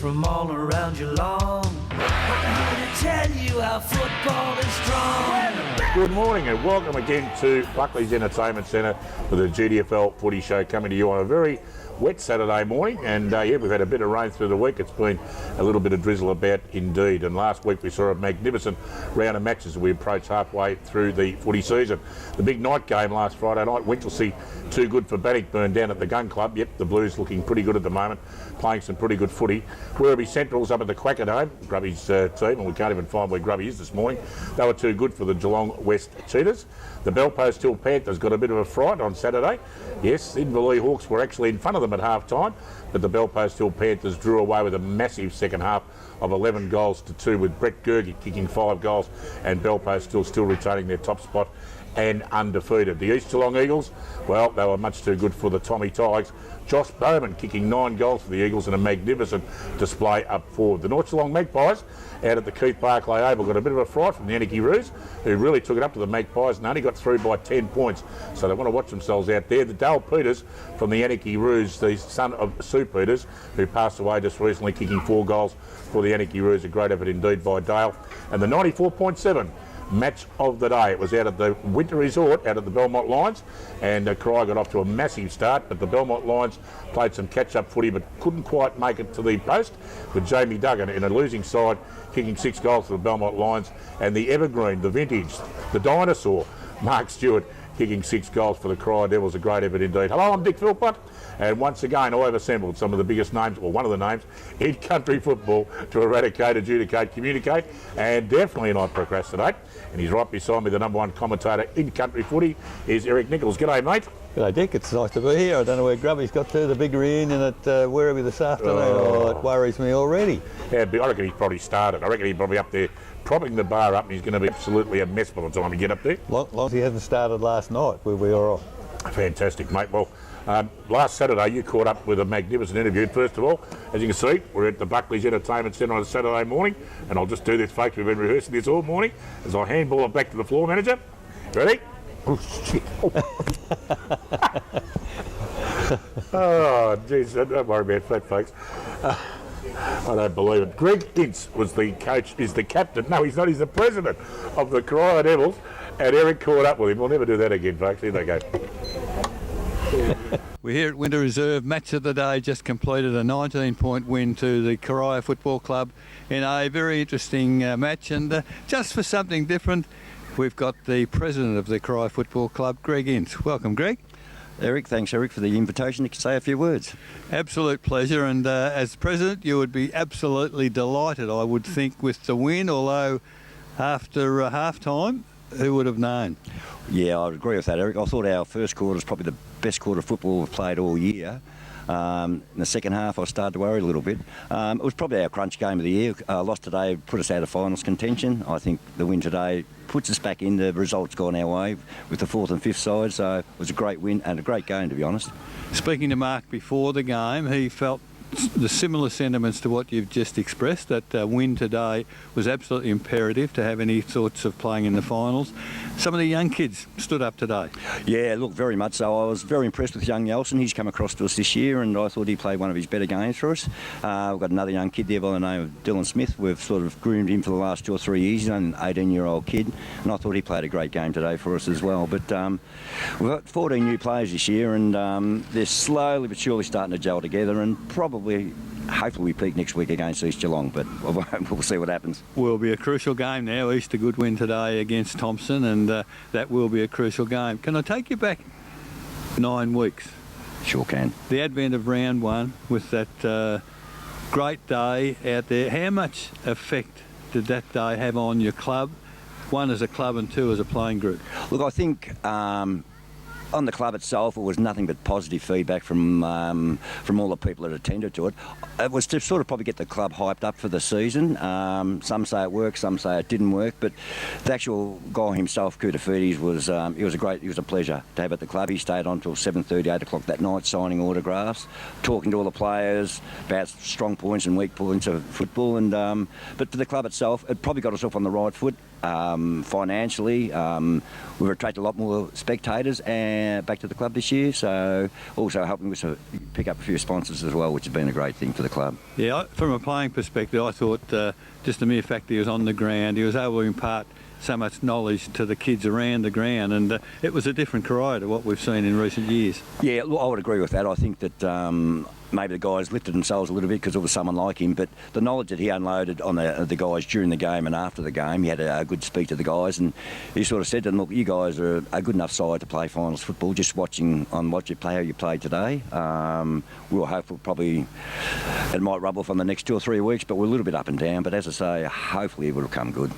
from all around Geelong. I'm here to tell you how football is strong. Good morning and welcome again to Buckley's Entertainment Centre for the GDFL footy show, coming to you on a very wet Saturday morning. And yeah, we've had a bit of rain through the week. It's been a little bit of drizzle about indeed. And last week we saw a magnificent round of matches as we approach halfway through the footy season. The big night game last Friday night, Nicholls too good for Bannockburn down at the Gun Club. Yep, the Blues looking pretty good at the moment, playing some pretty good footy. Werribee Central's up at the Quacker Dome, Grubby's team, and we can't even find where Grubby is this morning. They were too good for the Geelong West Cheetahs. The Belpost Hill Panthers got a bit of a fright on Saturday. Yes, Inverleigh Hawks were actually in front of them at half time, but the Belpost Hill Panthers drew away with a massive second half of 11 goals to 2, with Brett Gergie kicking 5 goals and Belpost still retaining their top spot and undefeated. The East Geelong Eagles, well, they were much too good for the Tommy Tigers. Josh Bowman kicking 9 goals for the Eagles in a magnificent display up forward. The North Geelong Magpies out at the Keith Barclay Oval got a bit of a fright from the Yannicky Roos, who really took it up to the Magpies and only got through by 10 points. So they want to watch themselves out there. The Dale Peters from the Yannicky Roos, the son of Sue Peters, who passed away just recently, kicking 4 goals for the Yannicky Roos. A great effort indeed by Dale. And the 94.7 match of the day. It was out at the Winter Resort, out at the Belmont Lions, and Cry got off to a massive start, but the Belmont Lions played some catch-up footy but couldn't quite make it to the post, with Jamie Duggan in a losing side kicking 6 goals for the Belmont Lions, and the Evergreen, the Vintage, the Dinosaur, Mark Stewart, kicking 6 goals for the Cry Devils. A great effort indeed. Hello, I'm Dick Philpott, and once again I've assembled some of the biggest names, or one of the names, in country football to eradicate, adjudicate, communicate, and definitely not procrastinate. And he's right beside me, the #1 commentator in country footy is Eric Nicholls. G'day, mate. G'day, Dick. It's nice to be here. I don't know where Grubby's got to, the big reunion at Werribee this afternoon. Oh, it worries me already. Yeah, I reckon he's probably started. I reckon he's probably up there propping the bar up, and he's going to be absolutely a mess by the time we get up there. Long as he hasn't started last night, we'll be all right. Fantastic, mate. Well, last Saturday you caught up with a magnificent interview. First of all, as you can see, we're at the Buckley's Entertainment Centre on a Saturday morning, and I'll just do this, folks. We've been rehearsing this all morning as I handball it back to the floor manager. Ready? Oh, shit. Oh, geez, don't worry about that, folks. I don't believe it. Greg Ince was the coach, is the captain. No, he's not. He's the president of the Cry Devils, and Eric caught up with him. We'll never do that again, folks. Here they go. We're here at Winter Reserve. Match of the day just completed, a 19-point win to the Coria Football Club in a very interesting match. And just for something different, we've got the president of the Coria Football Club, Greg Ince. Welcome, Greg. Eric, thanks Eric for the invitation to say a few words. Absolute pleasure, and as president you would be absolutely delighted, I would think, with the win, although after half-time, who would have known? Yeah, I would agree with that, Eric. I thought our first quarter was probably the best quarter of football we've played all year. In the second half, I started to worry a little bit. It was probably our crunch game of the year. Lost today put us out of finals contention. I think the win today puts us back in. The results gone our way with the 4th and 5th side, so it was a great win and a great game, to be honest. Speaking to Mark before the game, he felt the similar sentiments to what you've just expressed, that win today was absolutely imperative to have any sorts of playing in the finals. Some of the young kids stood up today. Yeah, look, very much so. I was very impressed with young Nelson. He's come across to us this year, and I thought he played one of his better games for us. We've got another young kid there by the name of Dylan Smith. We've sort of groomed him for the last 2 or 3 years. He's only an 18-year-old kid, and I thought he played a great game today for us as well. But we've got 14 new players this year, and they're slowly but surely starting to gel together, and hopefully we peak next week against East Geelong, but we'll see what happens. Will be a crucial game now. East a good win today against Thompson, and that will be a crucial game. Can I take you back 9 weeks? Sure can. The advent of round 1 with that great day out there. How much effect did that day have on your club? 1 as a club and 2 as a playing group. Look, I think on the club itself, it was nothing but positive feedback from all the people that attended to it. It was to sort of probably get the club hyped up for the season. Some say it worked, some say it didn't work, but the actual guy himself, Kutafides, was it was a pleasure to have at the club. He stayed on till 7:30, 8 o'clock that night, signing autographs, talking to all the players about strong points and weak points of football. And but for the club itself, it probably got us off on the right foot. financially. We've attracted a lot more spectators back to the club this year, so also helping us to pick up a few sponsors as well, which has been a great thing for the club. Yeah, from a playing perspective, I thought just the mere fact that he was on the ground, he was able to impart so much knowledge to the kids around the ground, and it was a different career to what we've seen in recent years. Yeah, look, I would agree with that. I think that maybe the guys lifted themselves a little bit because there was someone like him, but the knowledge that he unloaded on the guys during the game and after the game, he had a good speak to the guys, and he sort of said to them, look, you guys are a good enough side to play finals football. Just watching on what you play, how you played today, we'll hopefully probably it might rub off on the next 2 or 3 weeks, but we're a little bit up and down, but as I say, hopefully it will come good.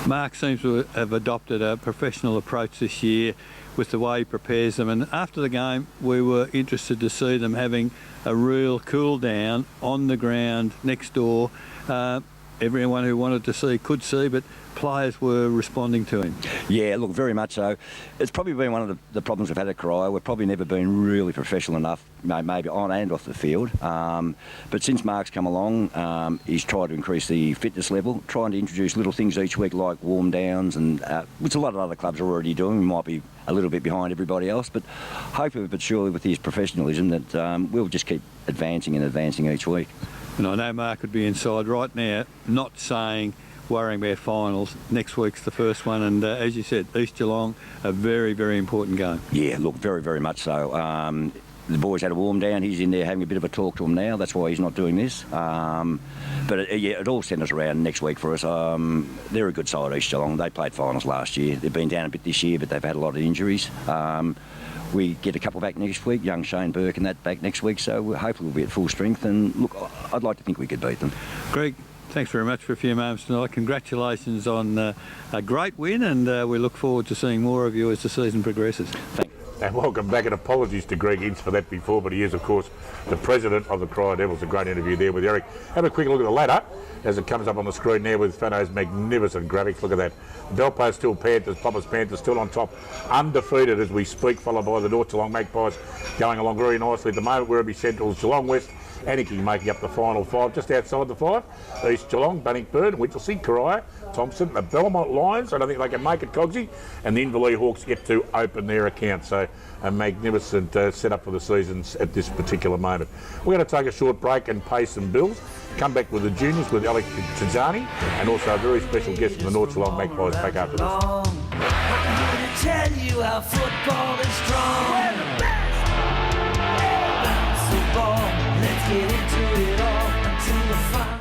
Mark seems to have adopted a professional approach this year with the way he prepares them, and after the game we were interested to see them having a real cool down on the ground next door. Everyone who wanted to see could see, but players were responding to him. Yeah, look, very much so. It's probably been one of the problems we've had at Corio. We've probably never been really professional enough, maybe on and off the field. But since Mark's come along, he's tried to increase the fitness level, trying to introduce little things each week like warm downs, and which a lot of other clubs are already doing. We might be a little bit behind everybody else, but hopefully but surely with his professionalism that we'll just keep advancing and advancing each week. And I know Mark would be inside right now, not saying worrying about finals. Next week's the first one, and as you said, East Geelong, a very, very important game. Yeah, look, very, very much so. The boys had a warm down. He's in there having a bit of a talk to them now. That's why he's not doing this. But it all centres around next week for us. They're a good side, East Geelong. They played finals last year. They've been down a bit this year, but they've had a lot of injuries. We get a couple back next week, young Shane Burke and that back next week, so hopefully we'll be at full strength. And look, I'd like to think we could beat them. Greg, thanks very much for a few moments tonight. Congratulations on a great win, and we look forward to seeing more of you as the season progresses. Thank you. And welcome back, and apologies to Greg Ince for that before, but he is, of course, the president of the Corio Devils. A great interview there with Eric. Have a quick look at the ladder as it comes up on the screen there with Fano's magnificent graphics. Look at that. Delpo still Panthers, Poppers Panthers still on top, undefeated as we speak, followed by the North Geelong Magpies going along very nicely at the moment. Werribee Central's Geelong West, Anarchy making up the final 5, just outside the 5. East Geelong, Bannockburn, Winchelsea, Corio, Thompson, the Belmont Lions. I don't think they can make it, Cogsy. And the Inverleigh Hawks yet to open their account. So a magnificent setup for the seasons at this particular moment. We're going to take a short break and pay some bills. Come back with the juniors with Alex Tigani, and also a very special guest from the North Geelong Magpies back after this. I'm here to tell you how football is strong. We're the best. Bounce the ball, let's get into it all until the final.